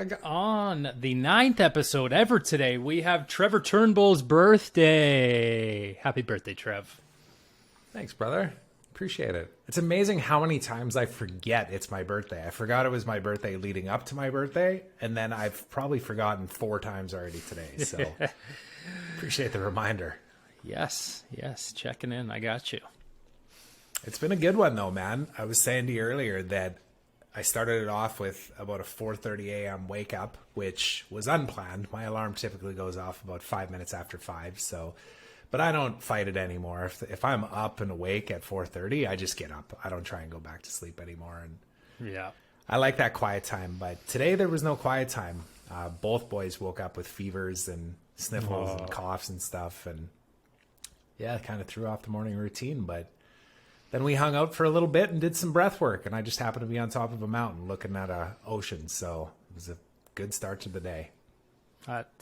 On the 9th episode ever today, we have Trevor Turnbull's birthday. Happy birthday, Trev. Thanks, brother. Appreciate it. It's amazing how many times I forget it's my birthday. I forgot it was my birthday leading up to my birthday, and then I've probably forgotten 4 times already today. So appreciate the reminder. Yes, checking in. I got you. It's been a good one, though, man. I was saying to you earlier that I started it off with about a 4:30 a.m. wake up, which was unplanned. My alarm typically goes off about 5 minutes after 5, so... But I don't fight it anymore. If I'm up and awake at 4:30, I just get up. I don't try and go back to sleep anymore. And yeah, I like that quiet time. But today there was no quiet time. Both boys woke up with fevers and sniffles and coughs and stuff. And yeah, it kind of threw off the morning routine. But then we hung out for a little bit and did some breath work. And I just happened to be on top of a mountain looking at an ocean. So it was a good start to the day.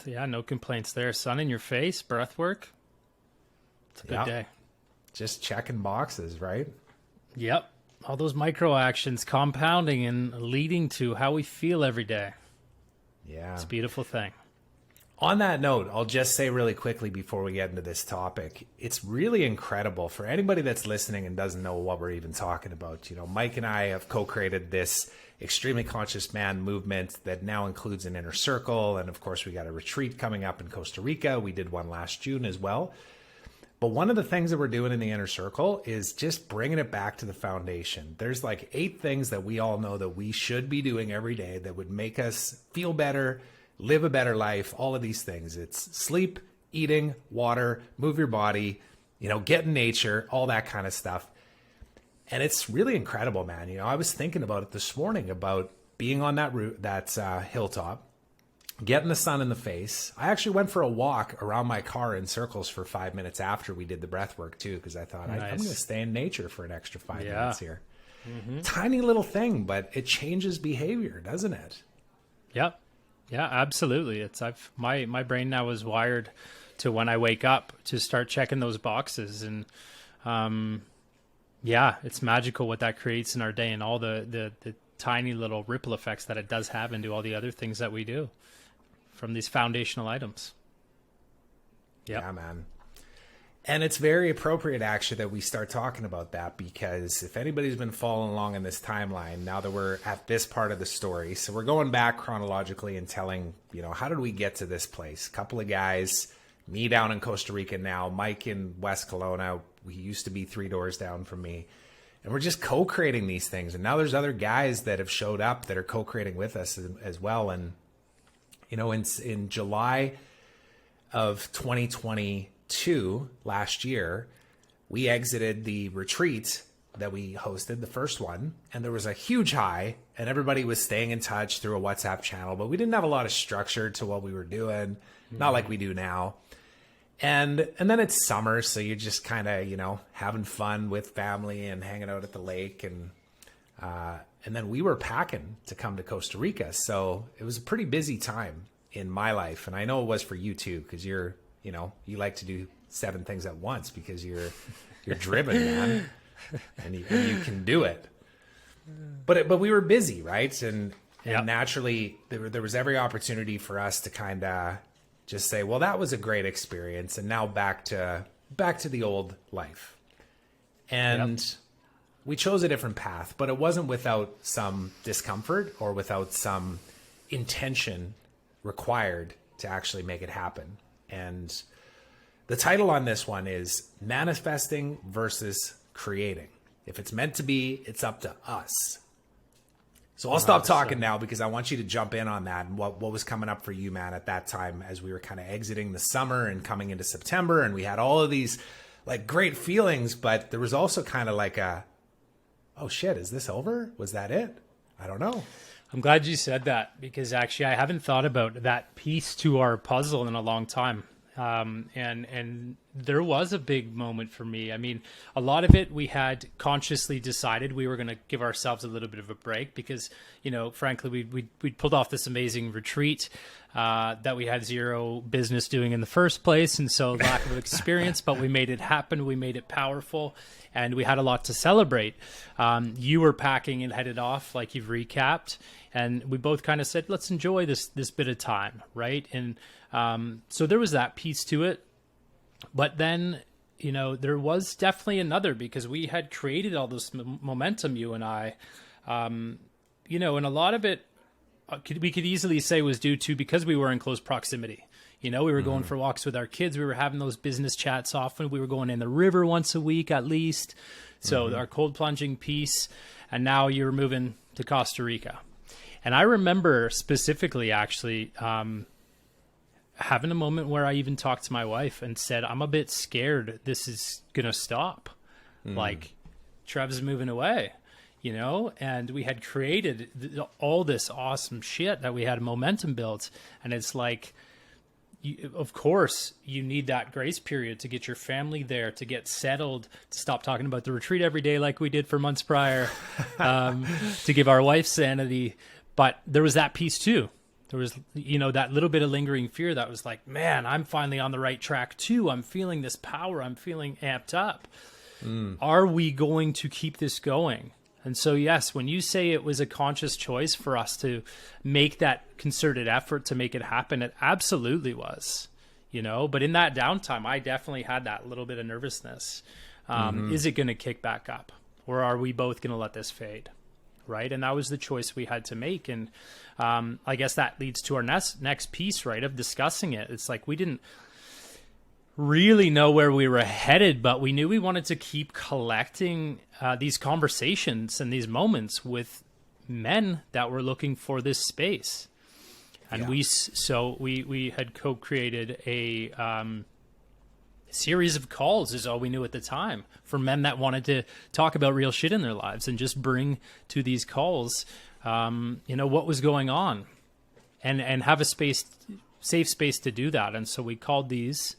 Yeah, no complaints there. Sun in your face, breath work. It's a good day. Just checking boxes, right? Yep. All those micro actions compounding and leading to how we feel every day. Yeah. It's a beautiful thing. On that note, I'll just say really quickly before we get into this topic, it's really incredible for anybody that's listening and doesn't know what we're even talking about. You know, Mike and I have co-created this extremely conscious man movement that now includes an inner circle. And of course, we got a retreat coming up in Costa Rica. We did one last June as well. But one of the things that we're doing in the inner circle is just bringing it back to the foundation. There's like 8 things that we all know that we should be doing every day that would make us feel better, live a better life, all of these things. It's sleep, eating, water, move your body, you know, get in nature, all that kind of stuff. And it's really incredible, man. You know, I was thinking about it this morning about being on that hilltop, getting the sun in the face. I actually went for a walk around my car in circles for 5 minutes after we did the breath work too, because I thought I'm going to stay in nature for an extra 5 minutes here. Mm-hmm. Tiny little thing, but it changes behavior, doesn't it? Yep. Yeah, absolutely. My brain now is wired to when I wake up to start checking those boxes, and yeah, it's magical what that creates in our day and all the tiny little ripple effects that it does have into all the other things that we do from these foundational items. Yep. Yeah, man. And it's very appropriate, actually, that we start talking about that, because if anybody's been following along in this timeline, now that we're at this part of the story, so we're going back chronologically and telling, you know, how did we get to this place? A couple of guys, me down in Costa Rica now, Mike in West Kelowna. He used to be 3 doors down from me. And we're just co-creating these things. And now there's other guys that have showed up that are co-creating with us as well. And you know, in July of 2022, last year, we exited the retreat that we hosted, the first one, and there was a huge high, and everybody was staying in touch through a WhatsApp channel, but we didn't have a lot of structure to what we were doing, not like we do now. And then it's summer, so you're just kind of, you know, having fun with family and hanging out at the lake, and then we were packing to come to Costa Rica. So it was a pretty busy time in my life. And I know it was for you too, because you like to do 7 things at once because you're driven, man. And you can do it. But we were busy, right? And naturally there was every opportunity for us to kind of just say, well, that was a great experience. And now back to the old life. And we chose a different path, but it wasn't without some discomfort or without some intention required to actually make it happen. And the title on this one is Manifesting versus Creating. If it's meant to be, it's up to us. So I'll stop talking now, because I want you to jump in on that and what was coming up for you, man, at that time as we were kind of exiting the summer and coming into September. And we had all of these like great feelings, but there was also kind of like oh shit, is this over? Was that it? I don't know. I'm glad you said that, because actually I haven't thought about that piece to our puzzle in a long time. And there was a big moment for me. I mean, a lot of it we had consciously decided we were going to give ourselves a little bit of a break because, you know, frankly, we pulled off this amazing retreat that we had zero business doing in the first place. And so lack of experience, but we made it happen. We made it powerful and we had a lot to celebrate. You were packing and headed off like you've recapped. And we both kind of said, let's enjoy this bit of time, right? And so there was that piece to it. But then, you know, there was definitely another because we had created all this momentum, you and I, you know, and a lot of it we could easily say was due to because we were in close proximity. You know, we were going for walks with our kids. We were having those business chats often. We were going in the river once a week at least. So our cold plunging piece. And now you're moving to Costa Rica. And I remember specifically actually having a moment where I even talked to my wife and said, I'm a bit scared this is going to stop. Like, Trev's moving away, you know? And we had created all this awesome shit that we had momentum built. And it's like, of course, you need that grace period to get your family there, to get settled, to stop talking about the retreat every day like we did for months prior, to give our wife sanity. But there was that piece too. There was, you know, that little bit of lingering fear that was like, man, I'm finally on the right track too. I'm feeling this power. I'm feeling amped up. Are we going to keep this going? And so, yes, when you say it was a conscious choice for us to make that concerted effort to make it happen, it absolutely was, you know, but in that downtime, I definitely had that little bit of nervousness. Is it going to kick back up or are we both going to let this fade? Right. And that was the choice we had to make. And I guess that leads to our next piece, right, of discussing it. It's like we didn't really know where we were headed, but we knew we wanted to keep collecting these conversations and these moments with men that were looking for this space. And we had co-created a series of calls is all we knew at the time for men that wanted to talk about real shit in their lives and just bring to these calls, you know, what was going on and have a safe space to do that. And so we called these,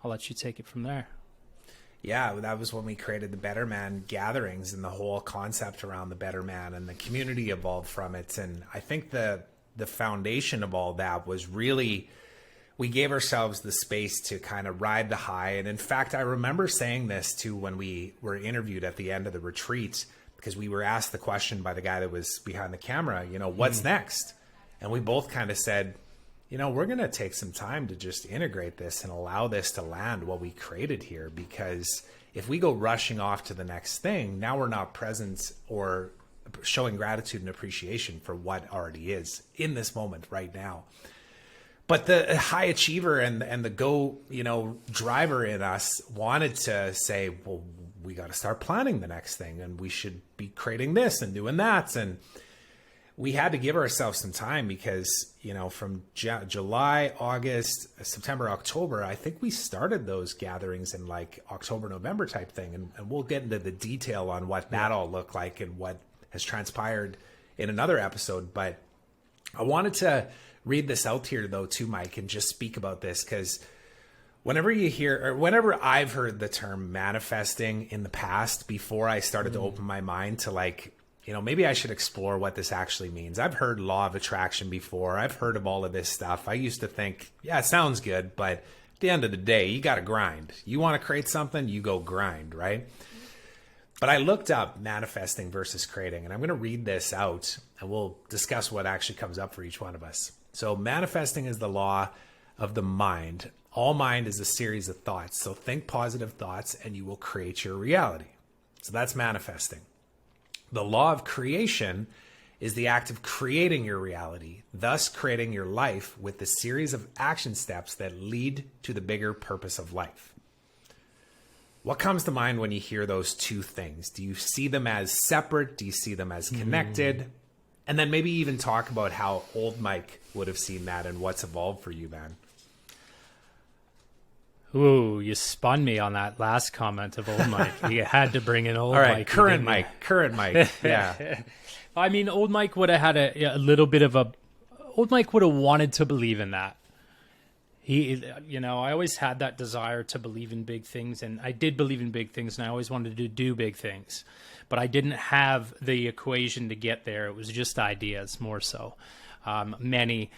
I'll let you take it from there. Yeah, that was when we created the Betterman gatherings and the whole concept around the Betterman and the community evolved from it. And I think the foundation of all that was really, we gave ourselves the space to kind of ride the high. And in fact, I remember saying this too when we were interviewed at the end of the retreat, because we were asked the question by the guy that was behind the camera, you know, what's next? And we both kind of said, you know, we're going to take some time to just integrate this and allow this to land what we created here. Because if we go rushing off to the next thing, now we're not present or showing gratitude and appreciation for what already is in this moment right now. But the high achiever and the go, you know, driver in us wanted to say, well, we got to start planning the next thing and we should be creating this and doing that. And we had to give ourselves some time because, you know, from July, August, September, October, I think we started those gatherings in like October, November type thing. And we'll get into the detail on what that all looked like and what has transpired in another episode. But I wanted to read this out here though too, Mike, and just speak about this because whenever you hear, or whenever I've heard the term manifesting in the past, before I started to open my mind to like, you know, maybe I should explore what this actually means. I've heard law of attraction before. I've heard of all of this stuff. I used to think, yeah, it sounds good, but at the end of the day, you got to grind. You want to create something, you go grind, right? But I looked up manifesting versus creating, and I'm going to read this out, and we'll discuss what actually comes up for each one of us. So manifesting is the law of the mind. All mind is a series of thoughts. So think positive thoughts, and you will create your reality. So that's manifesting. The law of creation is the act of creating your reality, thus creating your life with the series of action steps that lead to the bigger purpose of life. What comes to mind when you hear those two things? Do you see them as separate? Do you see them as connected? And then maybe even talk about how old Mike would have seen that and what's evolved for you, man. Ooh, you spun me on that last comment of old Mike. You had to bring in old All right, Mike. current Mike. Yeah. I mean, old Mike would have had a little bit of a... Old Mike would have wanted to believe in that. I always had that desire to believe in big things, and I did believe in big things, and I always wanted to do big things, but I didn't have the equation to get there. It was just ideas, more so. Many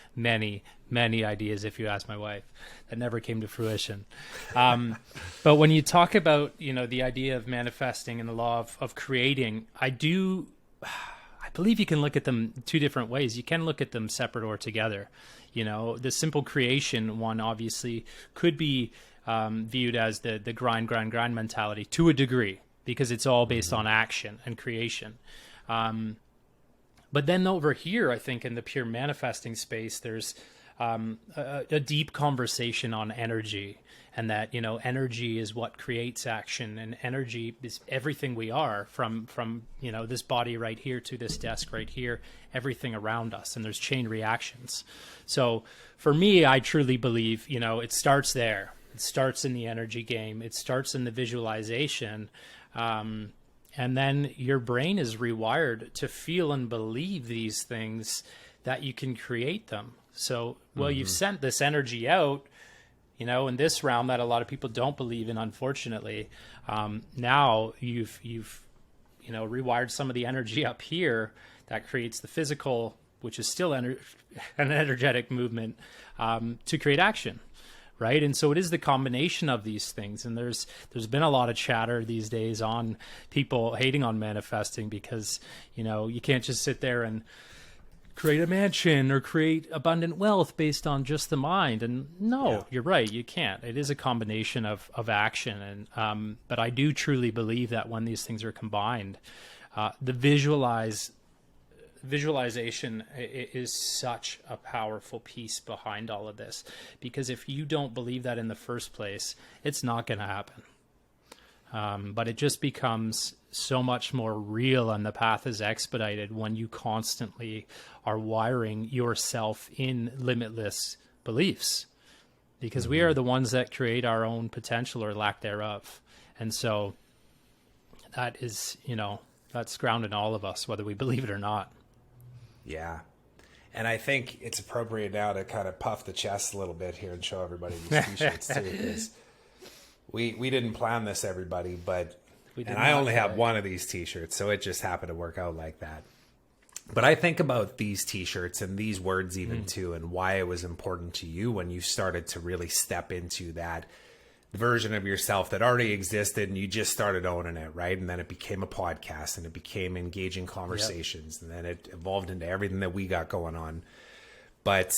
ideas, if you ask my wife, that never came to fruition. But when you talk about, the idea of manifesting and the law of creating, I believe you can look at them two different ways. You can look at them separate or together. The simple creation one obviously could be viewed as the grind mentality to a degree, because it's all based on action and creation. But then over here, I think in the pure manifesting space, there's a deep conversation on energy, and that, energy is what creates action, and energy is everything we are, from this body right here to this desk right here, everything around us, and there's chain reactions. So for me, I truly believe, it starts there. It starts in the energy game. It starts in the visualization. And then your brain is rewired to feel and believe these things, that you can create them. So, you've sent this energy out, in this realm that a lot of people don't believe in, unfortunately. Now you've rewired some of the energy up here that creates the physical, which is still an energetic movement, to create action. Right. And so it is the combination of these things. And there's been a lot of chatter these days on people hating on manifesting, because, you can't just sit there and create a mansion or create abundant wealth based on just the mind. And no, You're right. You can't. It is a combination of action. And but I do truly believe that when these things are combined, the visualization is such a powerful piece behind all of this, because if you don't believe that in the first place, it's not going to happen. But it just becomes so much more real, and the path is expedited when you constantly are wiring yourself in limitless beliefs, because we are the ones that create our own potential or lack thereof. And so that is, that's grounded in all of us, whether we believe it or not. Yeah. And I think it's appropriate now to kind of puff the chest a little bit here and show everybody these t-shirts too, because we didn't plan this, everybody, but I only have one of these t-shirts, so it just happened to work out like that. But I think about these t-shirts and these words even too, and why it was important to you when you started to really step into that version of yourself that already existed, and you just started owning it, right? And then it became a podcast, and it became engaging conversations, and then it evolved into everything that we got going on. But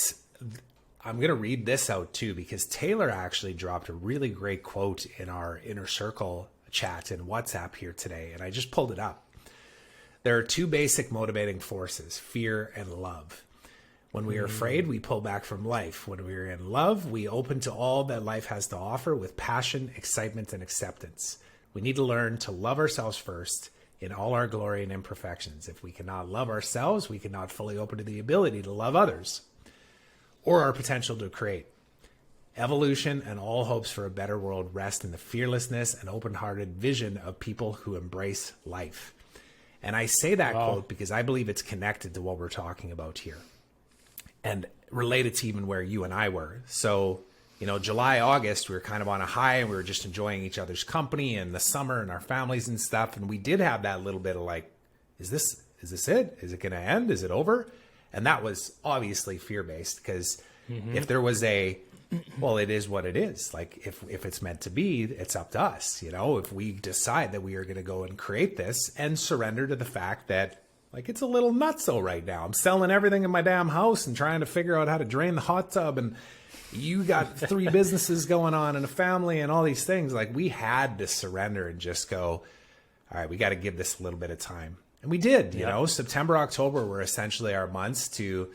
I'm going to read this out too, because Taylor actually dropped a really great quote in our inner circle chat in WhatsApp here today, and I just pulled it up. There are two basic motivating forces, fear and love. When we are afraid, we pull back from life. When we are in love, we open to all that life has to offer with passion, excitement, and acceptance. We need to learn to love ourselves first in all our glory and imperfections. If we cannot love ourselves, we cannot fully open to the ability to love others or our potential to create. Evolution and all hopes for a better world rest in the fearlessness and open-hearted vision of people who embrace life. And I say that quote because I believe it's connected to what we're talking about here, and related to even where you and I were. So, July, August, we were kind of on a high, and we were just enjoying each other's company and the summer and our families and stuff. And we did have that little bit of like, is this it? Is it going to end? Is it over? And that was obviously fear-based, because if there was well, it is what it is. Like if it's meant to be, it's up to us. If we decide that we are going to go and create this and surrender to the fact that, like, it's a little nutso right now. I'm selling everything in my damn house and trying to figure out how to drain the hot tub. And you got 3 businesses going on and a family and all these things. Like, we had to surrender and just go, all right, we got to give this a little bit of time. And we did, September, October were essentially our months to,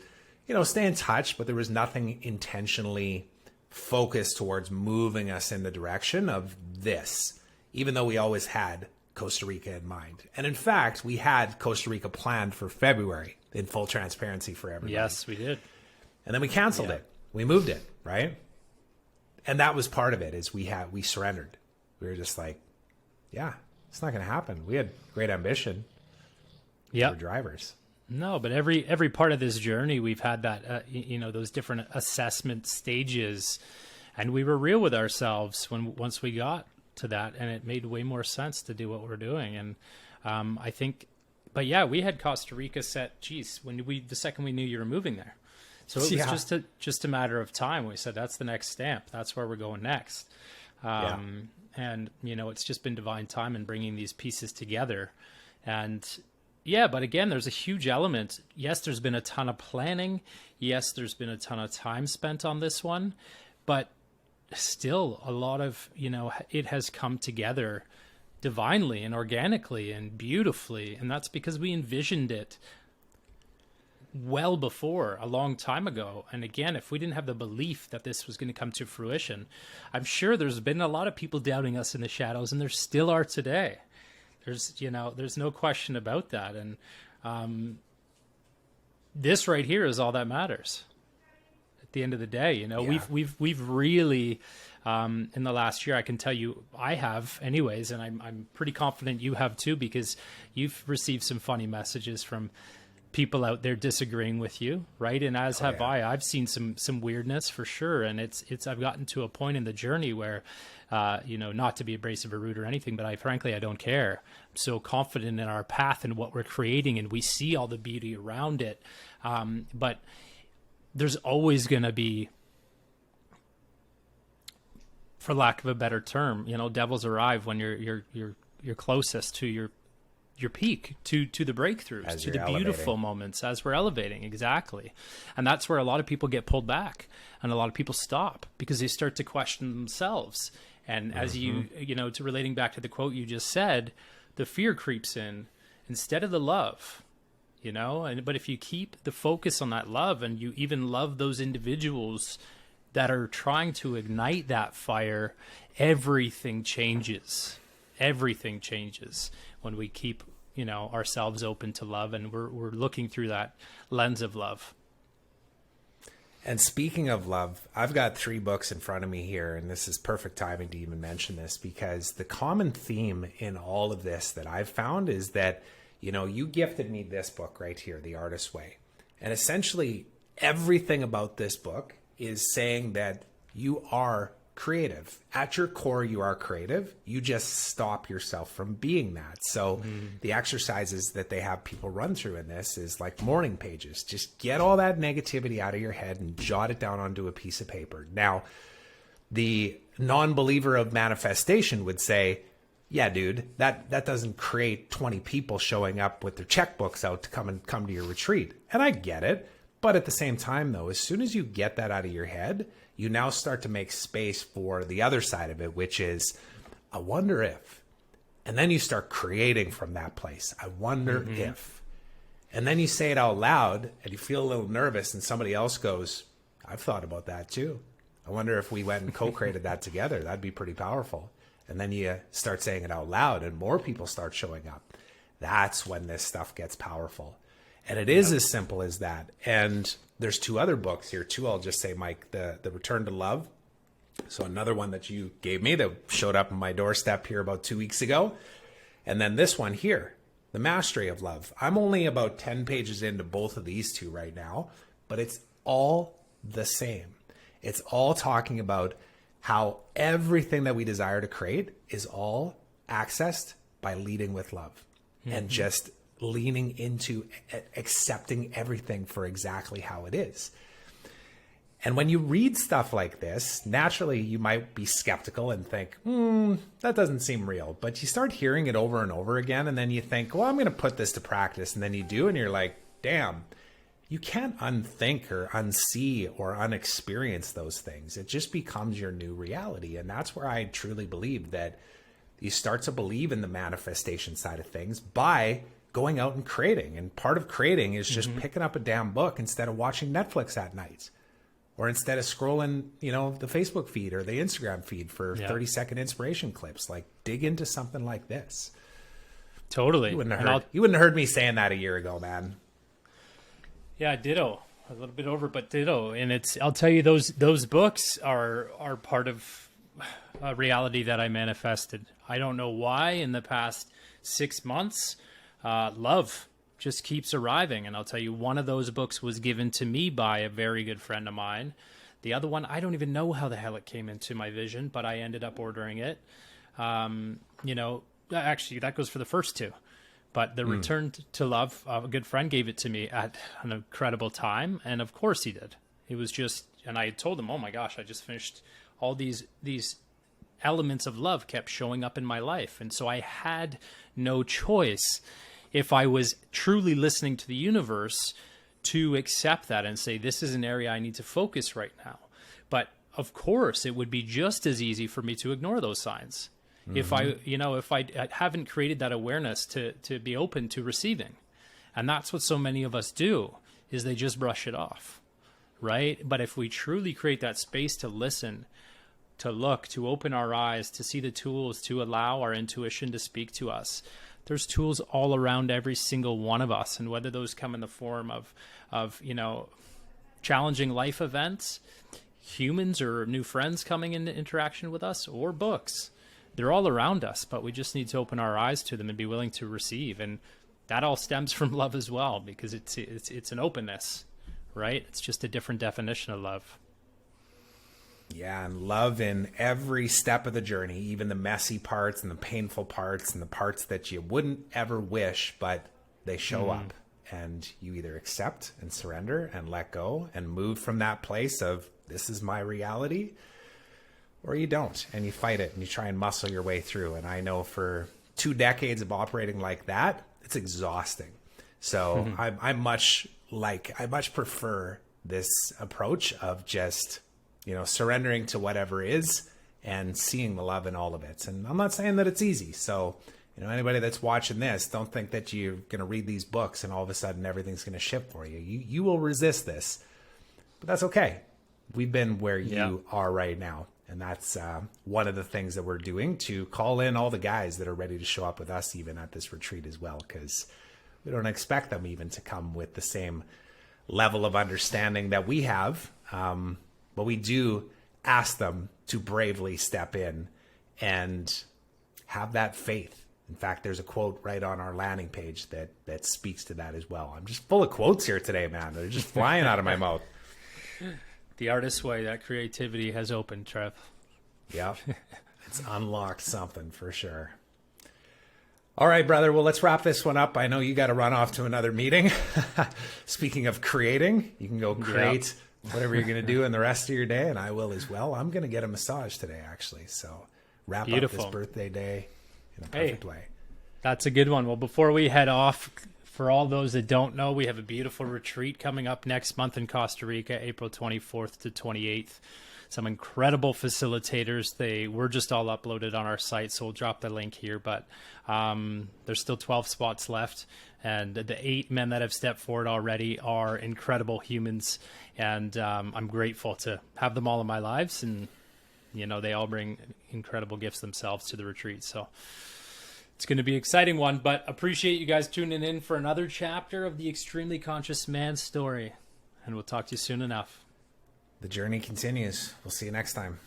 stay in touch, but there was nothing intentionally focused towards moving us in the direction of this, even though we always had Costa Rica in mind. And in fact, we had Costa Rica planned for February, in full transparency for everybody. Yes, we did. And then we canceled it. We moved it, right? And that was part of it, is we surrendered. We were just like, yeah, it's not going to happen. We had great ambition. Yeah. We're drivers. No, but every part of this journey, we've had that, those different assessment stages, and we were real with ourselves once we got to that, and it made way more sense to do what we're doing. And I think, but yeah, we had Costa Rica set, the second we knew you were moving there. So it was just a matter of time. We said, that's the next stamp. That's where we're going next. And, it's just been divine time in bringing these pieces together. And yeah, but again, there's a huge element. Yes, there's been a ton of planning. Yes, there's been a ton of time spent on this one, but still a lot of, it has come together divinely and organically and beautifully. And that's because we envisioned it well before, a long time ago. And again, if we didn't have the belief that this was going to come to fruition, I'm sure there's been a lot of people doubting us in the shadows, and there still are today. There's no question about that. And this right here is all that matters at the end of the day. We've really, in the last year, I can tell you, I have anyways, and I'm pretty confident you have too, because you've received some funny messages from people out there disagreeing with you, right? And as have I. I've seen some weirdness for sure, and I've gotten to a point in the journey where, not to be abrasive or rude or anything, but I don't care. I'm so confident in our path and what we're creating, and we see all the beauty around it. But there's always going to be, for lack of a better term, devils arrive when you're closest to your peak, to the breakthroughs, to the beautiful moments as we're elevating. Exactly. And that's where a lot of people get pulled back, and a lot of people stop because they start to question themselves. And as to relating back to the quote you just said, the fear creeps in instead of the love, but if you keep the focus on that love, and you even love those individuals that are trying to ignite that fire, everything changes. Everything changes when we keep, ourselves open to love, and we're looking through that lens of love. And speaking of love, I've got 3 books in front of me here, and this is perfect timing to even mention this, because the common theme in all of this that I've found is that, you gifted me this book right here, The Artist's Way. And essentially everything about this book is saying that you are creative. At your core, you are creative. You just stop yourself from being that. So the exercises that they have people run through in this is like morning pages. Just get all that negativity out of your head and jot it down onto a piece of paper. Now, the non-believer of manifestation would say, yeah, dude, that doesn't create 20 people showing up with their checkbooks out to come to your retreat. And I get it. But at the same time, though, as soon as you get that out of your head, you now start to make space for the other side of it, which is, I wonder if. And then you start creating from that place. I wonder if. And then you say it out loud, and you feel a little nervous, and somebody else goes, I've thought about that too. I wonder if we went and co-created that together. That'd be pretty powerful. And then you start saying it out loud, and more people start showing up. That's when this stuff gets powerful. And it is as simple as that. And there's 2 other books here too. I'll just say, Mike, the Return to Love. So another one that you gave me that showed up on my doorstep here about 2 weeks ago. And then this one here, The Mastery of Love. I'm only about 10 pages into both of these 2 right now, but it's all the same. It's all talking about how everything that we desire to create is all accessed by leading with love and just leaning into accepting everything for exactly how it is. And when you read stuff like this, naturally you might be skeptical and think, that doesn't seem real. But you start hearing it over and over again, and then you think, well, I'm going to put this to practice. And then you do, and you're like, damn, you can't unthink or unsee or unexperience those things. It just becomes your new reality. And that's where I truly believe that you start to believe in the manifestation side of things by going out and creating. And part of creating is just picking up a damn book instead of watching Netflix at night, or instead of scrolling, the Facebook feed or the Instagram feed for 30-second inspiration clips. Like, dig into something like this. Totally. You wouldn't have heard me saying that a year ago, man. Yeah, ditto. A little bit over, but ditto. And I'll tell you, those books are part of a reality that I manifested. I don't know why in the past 6 months. Love just keeps arriving. And I'll tell you, one of those books was given to me by a very good friend of mine. The other one, I don't even know how the hell it came into my vision, but I ended up ordering it. Actually, that goes for the first two. But the Return to Love, a good friend gave it to me at an incredible time. And of course he did. It was just, and I told him, oh my gosh, I just finished all these elements of love kept showing up in my life. And so I had no choice, if I was truly listening to the universe, to accept that and say, this is an area I need to focus right now. But of course, it would be just as easy for me to ignore those signs. If I haven't created that awareness to be open to receiving. And that's what so many of us do, is they just brush it off, right? But if we truly create that space to listen, to look, to open our eyes, to see the tools, to allow our intuition to speak to us, there's tools all around every single one of us. And whether those come in the form of challenging life events, humans or new friends coming into interaction with us, or books, they're all around us, but we just need to open our eyes to them and be willing to receive. And that all stems from love as well, because it's an openness, right? It's just a different definition of love. Yeah, and love in every step of the journey, even the messy parts and the painful parts and the parts that you wouldn't ever wish, but they show up. And you either accept and surrender and let go and move from that place of, this is my reality, or you don't, and you fight it and you try and muscle your way through. And I know for 2 decades of operating like that, it's exhausting. So I much prefer this approach of just, surrendering to whatever is and seeing the love in all of it. And I'm not saying that it's easy. So, anybody that's watching this, don't think that you're going to read these books and all of a sudden everything's going to shift for you. You will resist this, but that's okay. We've been where you are right now. And that's one of the things that we're doing, to call in all the guys that are ready to show up with us even at this retreat as well, because we don't expect them even to come with the same level of understanding that we have. But we do ask them to bravely step in and have that faith. In fact, there's a quote right on our landing page that speaks to that as well. I'm just full of quotes here today, man. They're just flying out of my mouth. The artist's way, that creativity has opened, Trev. Yeah, it's unlocked something for sure. All right, brother. Well, let's wrap this one up. I know you got to run off to another meeting. Speaking of creating, you can go create whatever you're going to do in the rest of your day, and I will as well. I'm going to get a massage today, actually. So wrap up this birthday day in a perfect way. That's a good one. Well, before we head off, for all those that don't know, we have a beautiful retreat coming up next month in Costa Rica, April 24th to 28th. Some incredible facilitators. They were just all uploaded on our site, so we'll drop the link here. But there's still 12 spots left. And the 8 men that have stepped forward already are incredible humans. And I'm grateful to have them all in my lives. And, they all bring incredible gifts themselves to the retreat. So it's going to be an exciting one, but appreciate you guys tuning in for another chapter of the Extremely Conscious Man's story. And we'll talk to you soon enough. The journey continues. We'll see you next time.